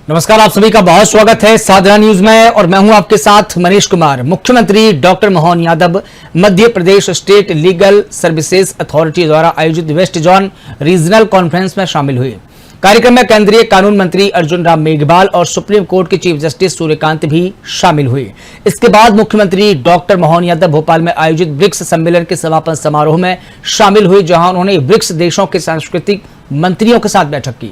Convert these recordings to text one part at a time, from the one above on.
नमस्कार, आप सभी का बहुत स्वागत है साधना न्यूज में और मैं हूं आपके साथ मनीष कुमार। मुख्यमंत्री doctor Mohan Yadav Madhya Pradesh state legal services authority द्वारा आयोजित वेस्ट जोन रीजनल कॉन्फ्रेंस में शामिल हुए। कार्यक्रम में केंद्रीय कानून मंत्री अर्जुन राम मेघवाल और सुप्रीम कोर्ट के चीफ जस्टिस सूर्यकांत भी शामिल हुए। इसके बाद मुख्यमंत्री डॉक्टर मोहन यादव भोपाल में आयोजित ब्रिक्स सम्मेलन के समापन समारोह में शामिल हुए, जहां उन्होंने ब्रिक्स देशों के सांस्कृतिक मंत्रियों के साथ बैठक की।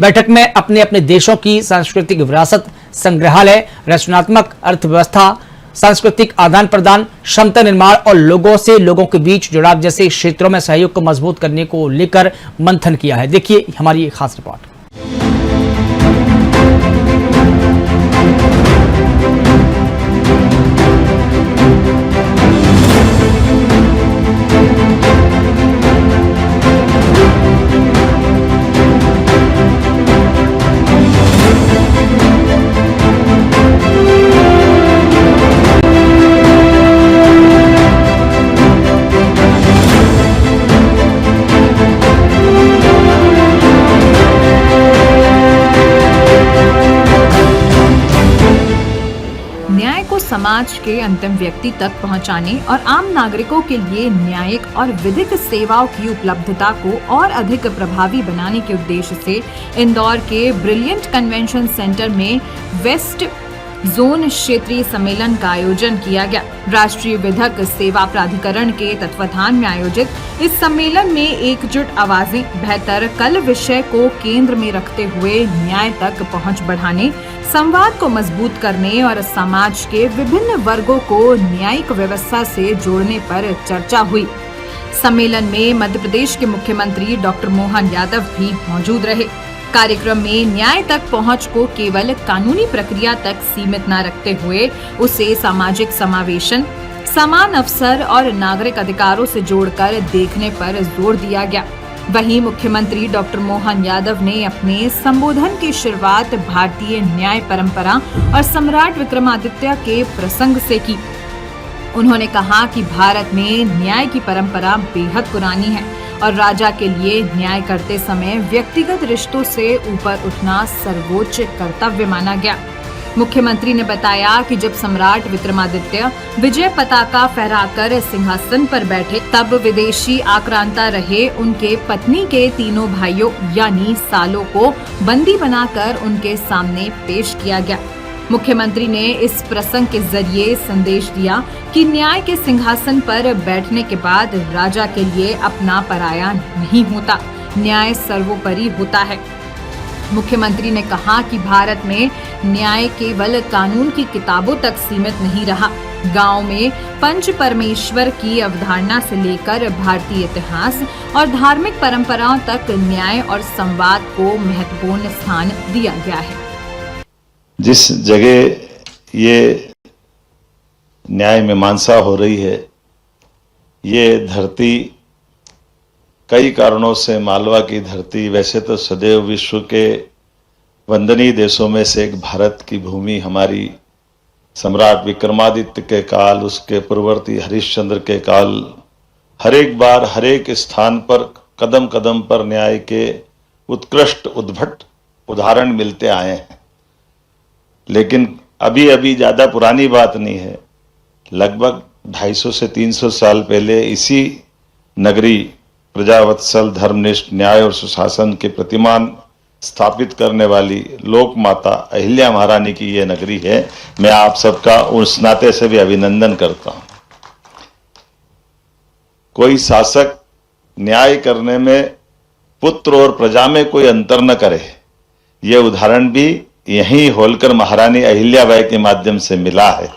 बैठक में अपने अपने देशों की सांस्कृतिक विरासत, संग्रहालय, रचनात्मक अर्थव्यवस्था, सांस्कृतिक आदान प्रदान, क्षमता निर्माण और लोगों से लोगों के बीच जुड़ाव जैसे क्षेत्रों में सहयोग को मजबूत करने को लेकर मंथन किया है। देखिए हमारी एक खास रिपोर्ट। समाज के अंतिम व्यक्ति तक पहुंचाने और आम नागरिकों के लिए न्यायिक और विधिक सेवाओं की उपलब्धता को और अधिक प्रभावी बनाने के उद्देश्य से इंदौर के ब्रिलियंट कन्वेंशन सेंटर में वेस्ट जोन क्षेत्रीय सम्मेलन का आयोजन किया गया। राष्ट्रीय विधिक सेवा प्राधिकरण के तत्वाधान में आयोजित इस सम्मेलन में एकजुट आवाजें बेहतर कल विषय को केंद्र में रखते हुए न्याय तक पहुंच बढ़ाने, संवाद को मजबूत करने और समाज के विभिन्न वर्गों को न्यायिक व्यवस्था से जोड़ने पर चर्चा हुई। सम्मेलन में मध्य प्रदेश के मुख्यमंत्री डॉक्टर मोहन यादव भी मौजूद रहे। कार्यक्रम में न्याय तक पहुंच को केवल कानूनी प्रक्रिया तक सीमित न रखते हुए उसे सामाजिक समावेशन, समान अवसर और नागरिक अधिकारों से जोड़कर देखने पर जोर दिया गया। वहीं मुख्यमंत्री डॉक्टर मोहन यादव ने अपने संबोधन की शुरुआत भारतीय न्याय परंपरा और सम्राट विक्रमादित्य के प्रसंग से की। उन्होंने कहा कि भारत में न्याय की परंपरा बेहद पुरानी है और राजा के लिए न्याय करते समय व्यक्तिगत रिश्तों से ऊपर उठना सर्वोच्च कर्तव्य माना गया। मुख्यमंत्री ने बताया कि जब सम्राट विक्रमादित्य विजय पताका फहराकर सिंहासन पर बैठे, तब विदेशी आक्रांता रहे उनके पत्नी के तीनों भाइयों यानी सालों को बंदी बनाकर उनके सामने पेश किया गया। मुख्यमंत्री ने इस प्रसंग के जरिए संदेश दिया कि न्याय के सिंहासन पर बैठने के बाद राजा के लिए अपना पराया नहीं होता, न्याय सर्वोपरि होता है। मुख्यमंत्री ने कहा कि भारत में न्याय केवल कानून की किताबों तक सीमित नहीं रहा। गांव में पंच परमेश्वर की अवधारणा से लेकर भारतीय इतिहास और धार्मिक परंपराओं तक न्याय और संवाद को महत्वपूर्ण स्थान दिया गया है। जिस जगह ये न्याय मीमांसा हो रही है, ये धरती कई कारणों से मालवा की धरती वैसे तो सदैव विश्व के वंदनीय देशों में से एक भारत की भूमि हमारी सम्राट विक्रमादित्य के काल, उसके पूर्ववर्ती हरिश्चंद्र के काल, हर एक बार हर एक स्थान पर कदम कदम पर न्याय के उत्कृष्ट उद्भट उदाहरण मिलते आए हैं। लेकिन अभी अभी ज़्यादा पुरानी बात नहीं है, लगभग 250 से 300 साल पहले इसी नगरी प्रजावत्सल, धर्मनिष्ठ, न्याय और सुशासन के प्रतिमान स्थापित करने वाली लोक माता अहिल्या महारानी की यह नगरी है। मैं आप सबका उस नाते से भी अभिनंदन करता हूं। कोई शासक न्याय करने में पुत्र और प्रजा में कोई अंतर न करे, यह उदाहरण भी यही होलकर महारानी अहिल्याबाई के माध्यम से मिला है।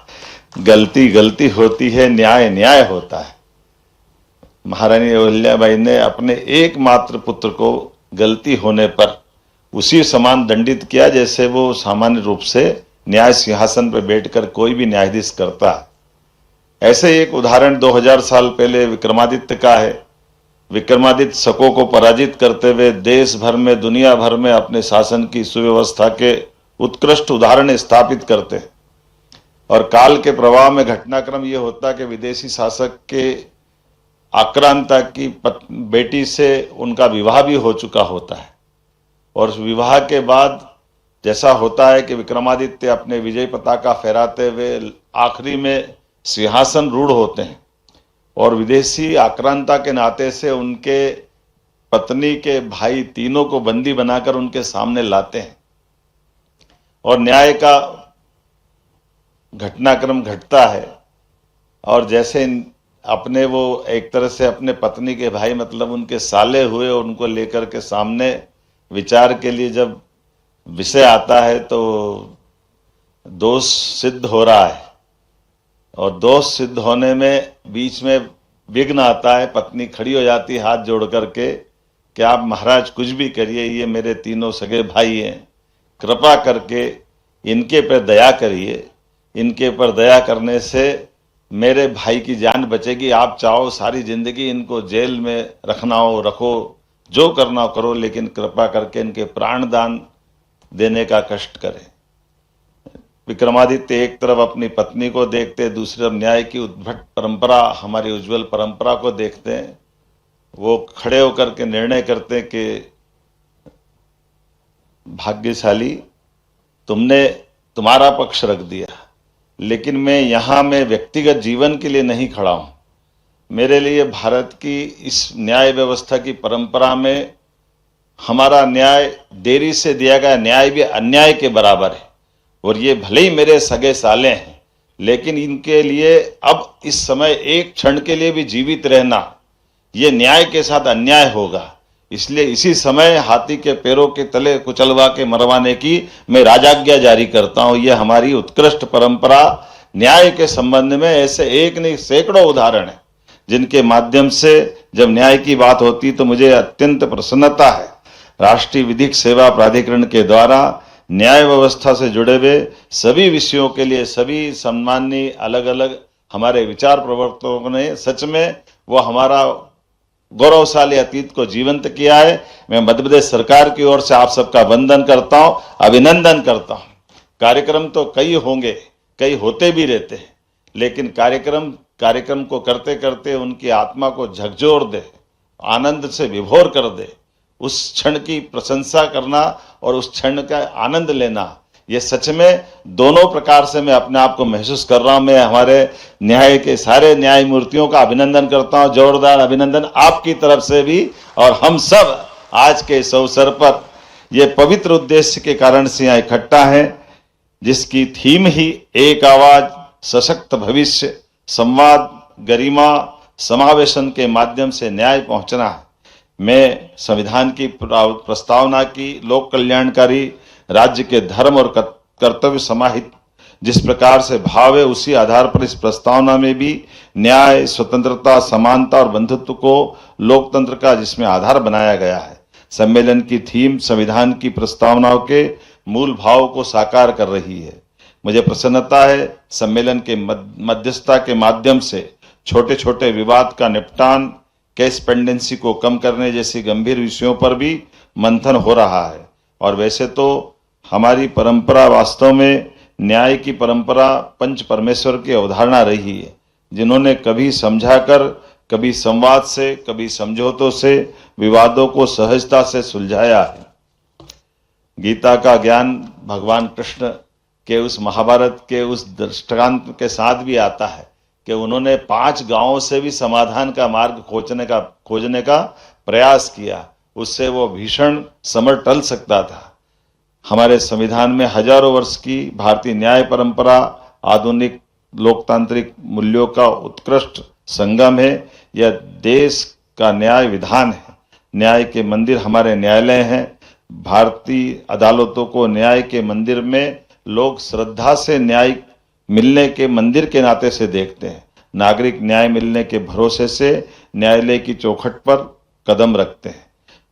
गलती गलती होती है, न्याय न्याय होता है। महारानी अहिल्याबाई ने अपने एकमात्र पुत्र को गलती होने पर उसी समान दंडित किया जैसे वो सामान्य रूप से न्याय सिंहासन पर बैठकर कोई भी न्यायाधीश करता है। ऐसे एक उदाहरण 2000 साल पहले विक्रमादित्य का है। विक्रमादित्य शकों को पराजित करते हुए देश भर में, दुनिया भर में अपने शासन की सुव्यवस्था के उत्कृष्ट उदाहरण स्थापित करते हैं। और काल के प्रवाह में घटनाक्रम यह होता कि विदेशी शासक के आक्रांता की बेटी से उनका विवाह भी हो चुका होता है और विवाह के बाद जैसा होता है कि विक्रमादित्य अपने विजय पताका फहराते हुए आखिरी में सिंहासन रूढ़ होते हैं और विदेशी आक्रांता के नाते से उनके पत्नी के भाई तीनों को बंदी बनाकर उनके सामने लाते हैं और न्याय का घटनाक्रम घटता है। और जैसे अपने वो एक तरह से अपने पत्नी के भाई मतलब उनके साले हुए और उनको लेकर के सामने विचार के लिए जब विषय आता है तो दोष सिद्ध हो रहा है और दोष सिद्ध होने में बीच में विघ्न आता है। पत्नी खड़ी हो जाती है हाथ जोड़ करके कि आप महाराज कुछ भी करिए, ये मेरे तीनों सगे भाई हैं, कृपा करके इनके पर दया करिए, इनके पर दया करने से मेरे भाई की जान बचेगी। आप चाहो सारी जिंदगी इनको जेल में रखना हो रखो, जो करना हो करो, लेकिन कृपा करके इनके प्राण दान देने का कष्ट करें। विक्रमादित्य एक तरफ अपनी पत्नी को देखते, दूसरी तरफ न्याय की उद्भट परंपरा, हमारी उज्जवल परंपरा को देखते हैं। वो खड़े होकर के निर्णय करते हैं कि भाग्यशाली तुमने तुम्हारा पक्ष रख दिया, लेकिन मैं व्यक्तिगत जीवन के लिए नहीं खड़ा हूं। मेरे लिए भारत की इस न्याय व्यवस्था की परंपरा में हमारा न्याय देरी से दिया गया न्याय भी अन्याय के बराबर है और ये भले ही मेरे सगे साले हैं, लेकिन इनके लिए अब इस समय एक क्षण के लिए भी जीवित रहना ये न्याय के साथ अन्याय होगा। इसलिए इसी समय हाथी के पैरों के तले कुचलवा के मरवाने की मैं राजाज्ञा जारी करता हूं। यह हमारी उत्कृष्ट परंपरा न्याय के संबंध में ऐसे एक नहीं सैकड़ों उदाहरण हैं जिनके माध्यम से जब न्याय की बात होती तो मुझे अत्यंत प्रसन्नता है। राष्ट्रीय विधिक सेवा प्राधिकरण के द्वारा न्याय व्यवस्था से जुड़े हुए सभी विषयों के लिए सभी सम्माननीय अलग अलग हमारे विचार प्रवर्तकों ने सच में वो हमारा गौरवशाली अतीत को जीवंत किया है। मैं मध्य प्रदेश सरकार की ओर से आप सबका वंदन करता हूं, अभिनंदन करता हूं। कार्यक्रम तो कई होंगे, कई होते भी रहते हैं, लेकिन कार्यक्रम को करते करते उनकी आत्मा को झकझोर दे, आनंद से विभोर कर दे, उस क्षण की प्रशंसा करना और उस क्षण का आनंद लेना, ये सच में दोनों प्रकार से मैं अपने आप को महसूस कर रहा हूं। मैं हमारे न्याय के सारे न्यायमूर्तियों का अभिनंदन करता हूं, जोरदार अभिनंदन आपकी तरफ से भी। और हम सब आज के इस अवसर पर ये पवित्र उद्देश्य के कारण से यहाँ इकट्ठा है, जिसकी थीम ही एक आवाज सशक्त भविष्य, संवाद, गरिमा, समावेशन के माध्यम से न्याय पहुंचना है। मैं संविधान की प्रस्तावना की लोक कल्याणकारी राज्य के धर्म और कर्तव्य समाहित जिस प्रकार से भाव है, उसी आधार पर इस प्रस्तावना में भी न्याय, स्वतंत्रता, समानता और बंधुत्व को लोकतंत्र का जिसमें आधार बनाया गया है। सम्मेलन की थीम संविधान की प्रस्तावनाओं के मूल भाव को साकार कर रही है। मुझे प्रसन्नता है सम्मेलन के मध्यस्थता के माध्यम से छोटे छोटे विवाद का निपटान, केस पेंडेंसी को कम करने जैसी गंभीर विषयों पर भी मंथन हो रहा है। और वैसे तो हमारी परंपरा वास्तव में न्याय की परंपरा पंच परमेश्वर की अवधारणा रही है, जिन्होंने कभी समझाकर, कभी संवाद से, कभी समझौतों से विवादों को सहजता से सुलझाया है। गीता का ज्ञान भगवान कृष्ण के उस महाभारत के उस दृष्टांत के साथ भी आता है कि उन्होंने 5 गांवों से भी समाधान का मार्ग खोजने का प्रयास किया, उससे वो भीषण समर टल सकता था। हमारे संविधान में हजारों वर्ष की भारतीय न्याय परंपरा आधुनिक लोकतांत्रिक मूल्यों का उत्कृष्ट संगम है। यह देश का न्याय विधान है। न्याय के मंदिर हमारे न्यायालय हैं। भारतीय अदालतों को न्याय के मंदिर में लोग श्रद्धा से न्याय मिलने के मंदिर के नाते से देखते हैं। नागरिक न्याय मिलने के भरोसे से न्यायालय की चौखट पर कदम रखते हैं।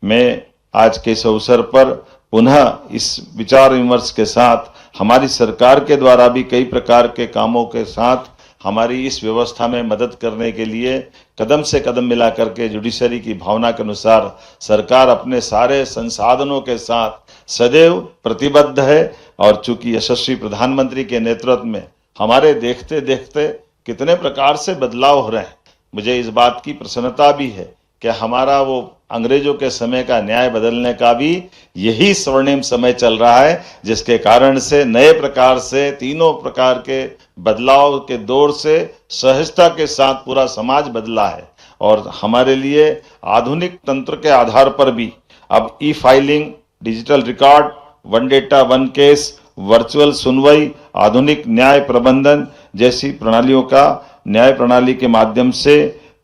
मैं आज के इस अवसर पर पुनः इस विचार विमर्श के साथ हमारी सरकार के द्वारा भी कई प्रकार के कामों के साथ हमारी इस व्यवस्था में मदद करने के लिए कदम से कदम मिला करके जुडिशरी की भावना के अनुसार सरकार अपने सारे संसाधनों के साथ सदैव प्रतिबद्ध है। और चूंकि यशस्वी प्रधानमंत्री के नेतृत्व में हमारे देखते देखते कितने प्रकार से बदलाव हो रहे हैं, मुझे इस बात की प्रसन्नता भी है कि हमारा वो अंग्रेजों के समय का न्याय बदलने का भी यही स्वर्णिम समय चल रहा है, जिसके कारण से नए प्रकार से तीनों प्रकार के बदलाव के दौर से सहजता के साथ पूरा समाज बदला है। और हमारे लिए आधुनिक तंत्र के आधार पर भी अब ई filing, digital record, one data one case, virtual सुनवाई, आधुनिक न्याय प्रबंधन जैसी प्रणालियों का न्याय प्रणाली के माध्यम से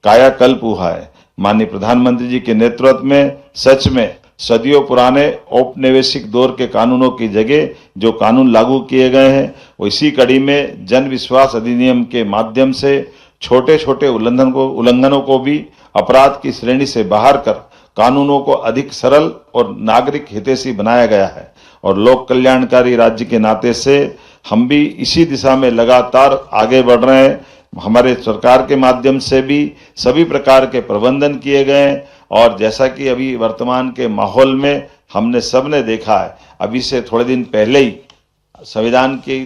कायाकल्प हुआ है। माननीय प्रधानमंत्री जी के नेतृत्व में सच में सदियों पुराने औपनिवेशिक दौर के कानूनों की जगह जो कानून लागू किए गए हैं, वो इसी कड़ी में जन विश्वास अधिनियम के माध्यम से छोटे छोटे उल्लंघनों को भी अपराध की श्रेणी से बाहर कर कानूनों को अधिक सरल और नागरिक हितैषी बनाया गया है। और लोक कल्याणकारी राज्य के नाते से हम भी इसी दिशा में लगातार आगे बढ़ रहे हैं। हमारे सरकार के माध्यम से भी सभी प्रकार के प्रबंधन किए गए हैं। और जैसा कि अभी वर्तमान के माहौल में हमने सबने देखा है, अभी से थोड़े दिन पहले ही संविधान के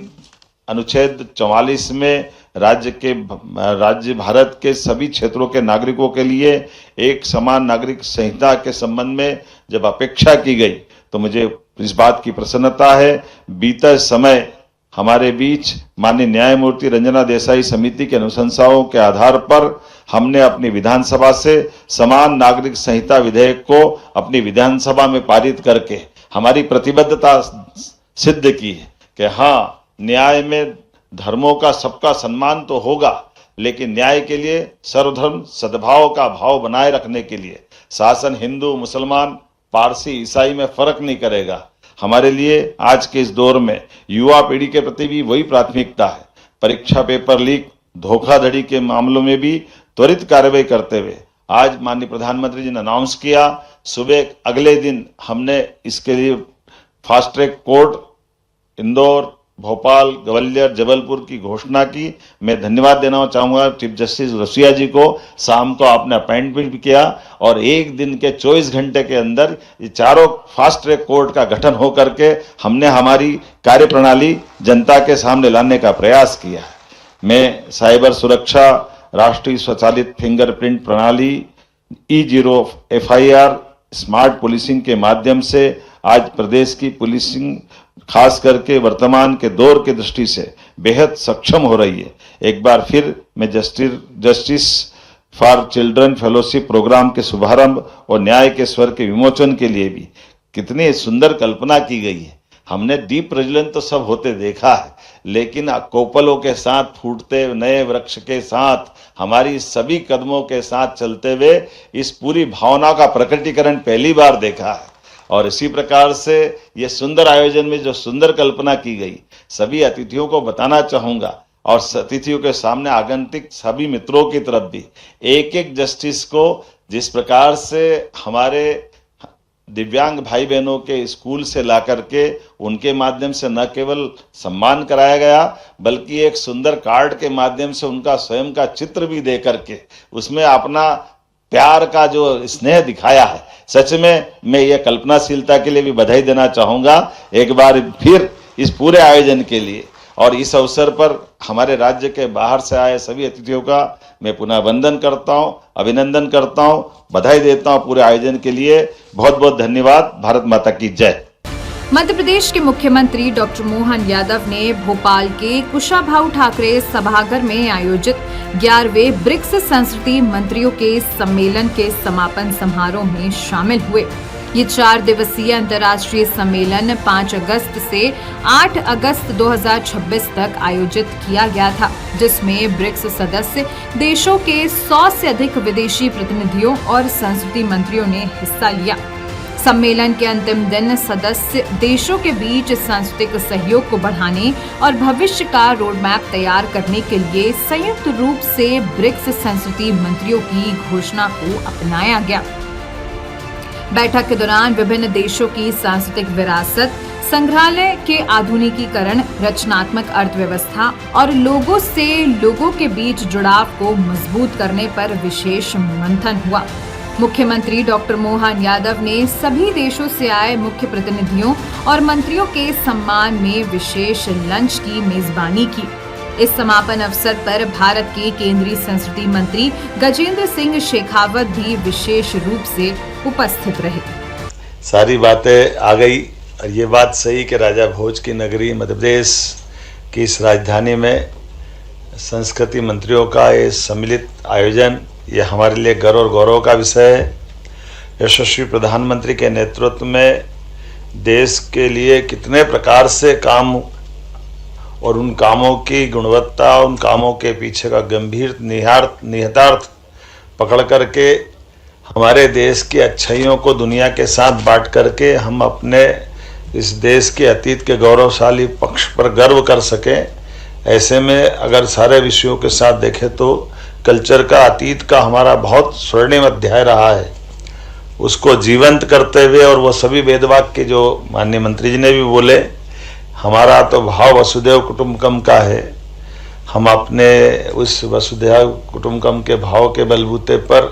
अनुच्छेद 44 में राज्य भारत के सभी क्षेत्रों के नागरिकों के लिए एक समान नागरिक संहिता के संबंध में जब अपेक्षा की गई, तो मुझे इस बात की प्रसन्नता है बीते समय हमारे बीच माननीय न्यायमूर्ति रंजना देसाई समिति के अनुशंसाओं के आधार पर हमने अपनी विधानसभा से समान नागरिक संहिता विधेयक को अपनी विधानसभा में पारित करके हमारी प्रतिबद्धता सिद्ध की है कि हाँ, न्याय में धर्मों का सबका सम्मान तो होगा, लेकिन न्याय के लिए सर्वधर्म सद्भाव का भाव बनाए रखने के लिए शासन हिंदू, मुसलमान, पारसी, ईसाई में फर्क नहीं करेगा। हमारे लिए आज के इस दौर में युवा पीढ़ी के प्रति भी वही प्राथमिकता है। परीक्षा पेपर लीक, धोखाधड़ी के मामलों में भी त्वरित कार्रवाई करते हुए आज माननीय प्रधानमंत्री जी ने अनाउंस किया, सुबह अगले दिन हमने इसके लिए fast track court Indore, Bhopal, Gwalior, Jabalpur की घोषणा की। मैं धन्यवाद देना चाहूंगा चीफ जस्टिस रसिया जी को। शाम को आपने अपॉइंटमेंट भी किया और एक दिन के 24 घंटे के अंदर ये चारों फास्ट ट्रैक कोर्ट का गठन हो करके हमने हमारी कार्यप्रणाली जनता के सामने लाने का प्रयास किया है। मैं साइबर सुरक्षा, राष्ट्रीय स्वचालित फिंगरप्रिंट प्रणाली, E0 FIR, स्मार्ट पुलिसिंग के माध्यम से आज प्रदेश की पुलिसिंग खास करके वर्तमान के दौर की दृष्टि से बेहद सक्षम हो रही है। एक बार फिर मैं justice for children fellowship programme के शुभारंभ और न्याय के स्वर के विमोचन के लिए भी कितनी सुंदर कल्पना की गई है। हमने दीप प्रज्वलन तो सब होते देखा है, लेकिन कोपलों के साथ फूटते नए वृक्ष के साथ हमारी सभी कदमों के साथ चलते हुए इस पूरी भावना का प्रकटीकरण पहली बार देखा है। और इसी प्रकार से ये सुंदर आयोजन में जो सुंदर कल्पना की गई, सभी अतिथियों को बताना चाहूंगा और अतिथियों के सामने आगंतुक सभी मित्रों की तरफ भी एक एक जस्टिस को जिस प्रकार से हमारे दिव्यांग भाई बहनों के स्कूल से ला करके उनके माध्यम से न केवल सम्मान कराया गया, बल्कि एक सुंदर कार्ड के माध्यम से उनका स्वयं का चित्र भी दे करके उसमें अपना प्यार का जो स्नेह दिखाया है। सच में मैं ये कल्पनाशीलता के लिए भी बधाई देना चाहूंगा एक बार फिर इस पूरे आयोजन के लिए। और इस अवसर पर हमारे राज्य के बाहर से आए सभी अतिथियों का मैं पुनः वंदन करता हूं, अभिनंदन करता हूं, बधाई देता हूं पूरे आयोजन के लिए। बहुत बहुत धन्यवाद। भारत माता की जय। मध्य प्रदेश के मुख्यमंत्री डॉक्टर मोहन यादव ने भोपाल के कुशाभाऊ ठाकरे सभागार में आयोजित 11वें ब्रिक्स संस्कृति मंत्रियों के सम्मेलन के समापन समारोह में शामिल हुए। ये 4 दिवसीय अंतर्राष्ट्रीय सम्मेलन 5 अगस्त से 8 अगस्त 2026 तक आयोजित किया गया था, जिसमें ब्रिक्स सदस्य देशों के 100 से अधिक विदेशी प्रतिनिधियों और संस्कृति मंत्रियों ने हिस्सा लिया। सम्मेलन के अंतिम दिन सदस्य देशों के बीच सांस्कृतिक सहयोग को बढ़ाने और भविष्य का रोडमैप तैयार करने के लिए संयुक्त रूप से ब्रिक्स संस्कृति मंत्रियों की घोषणा को अपनाया गया। बैठक के दौरान विभिन्न देशों की सांस्कृतिक विरासत, संग्रहालय के आधुनिकीकरण, रचनात्मक अर्थव्यवस्था और लोगों से लोगों के बीच जुड़ाव को मजबूत करने पर विशेष मंथन हुआ। मुख्यमंत्री डॉक्टर मोहन यादव ने सभी देशों से आए मुख्य प्रतिनिधियों और मंत्रियों के सम्मान में विशेष लंच की मेजबानी की। इस समापन अवसर पर भारत के केंद्रीय संस्कृति मंत्री गजेंद्र सिंह शेखावत भी विशेष रूप से उपस्थित रहे। सारी बातें आ गई और ये बात सही कि राजा भोज की नगरी मध्य प्रदेश की इस राजधानी में संस्कृति मंत्रियों का ये सम्मिलित आयोजन ये हमारे लिए गर्व और गौरव का विषय है। यशस्वी प्रधानमंत्री के नेतृत्व में देश के लिए कितने प्रकार से काम और उन कामों की गुणवत्ता, उन कामों के पीछे का गंभीर निहितार्थ पकड़ करके हमारे देश की अच्छाइयों को दुनिया के साथ बांट करके हम अपने इस देश के अतीत के गौरवशाली पक्ष पर गर्व कर सकें। ऐसे में अगर सारे विषयों के साथ देखें तो कल्चर का, अतीत का हमारा बहुत स्वर्णिम अध्याय रहा है, उसको जीवंत करते हुए और वो सभी वेद वाक्य जो माननीय मंत्री जी ने भी बोले, हमारा तो भाव वसुधैव कुटुंबकम का है। हम अपने उस वसुधैव कुटुंबकम के भाव के बलबूते पर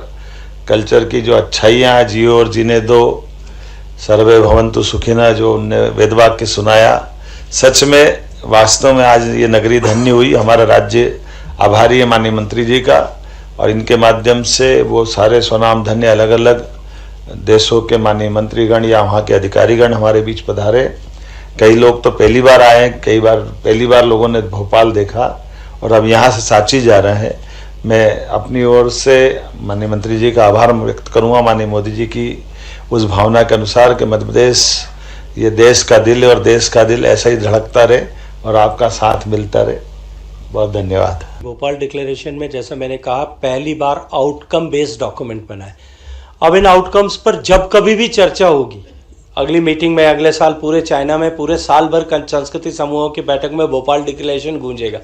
कल्चर की जो अच्छाइयाँ जियो और जीने दो, सर्वे भवन्तु सुखिनः जो उनने वेद वाक्य सुनाया, सच में वास्तव में आज ये नगरी धन्य हुई। हमारा राज्य आभारी है माननीय मंत्री जी का और इनके माध्यम से वो सारे स्वनाम धन्य अलग अलग देशों के माननीय मंत्रीगण या वहाँ के अधिकारीगण हमारे बीच पधारे। कई लोग तो पहली बार आए, पहली बार लोगों ने भोपाल देखा और अब यहाँ से सांची जा रहे हैं। मैं अपनी ओर से माननीय मंत्री जी का आभार व्यक्त करूँगा, माननीय मोदी जी की उस भावना के अनुसार कि मध्य प्रदेश ये देश का दिल है और देश का दिल ऐसा ही धड़कता रहे और आपका साथ मिलता रहे। बहुत धन्यवाद। भोपाल डिक्लेरेशन में जैसा मैंने कहा पहली बार आउटकम बेस्ड डॉक्यूमेंट बना है। अब इन आउटकम्स पर जब कभी भी चर्चा होगी, अगली मीटिंग में अगले साल पूरे चाइना में पूरे साल भर संस्कृति समूहों की बैठक में भोपाल डिक्लेरेशन गूंजेगा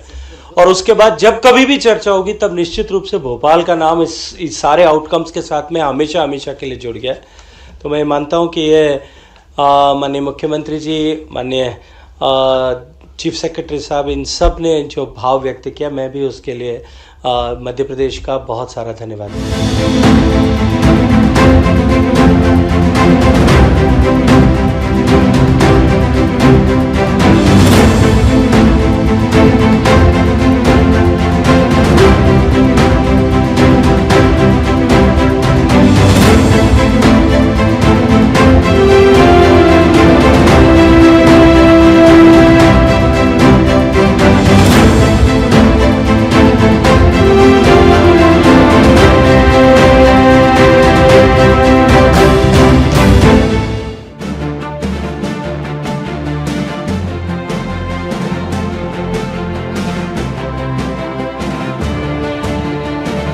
और उसके बाद जब कभी भी चर्चा होगी तब निश्चित रूप से भोपाल का नाम इस सारे आउटकम्स के साथ में हमेशा हमेशा के लिए जुड़ गया है। तो मैं मानता हूँ कि ये माननीय मुख्यमंत्री जी, माननीय चीफ सेक्रेटरी साहब, इन सब ने जो भाव व्यक्त किया, मैं भी उसके लिए मध्य प्रदेश का बहुत सारा धन्यवाद।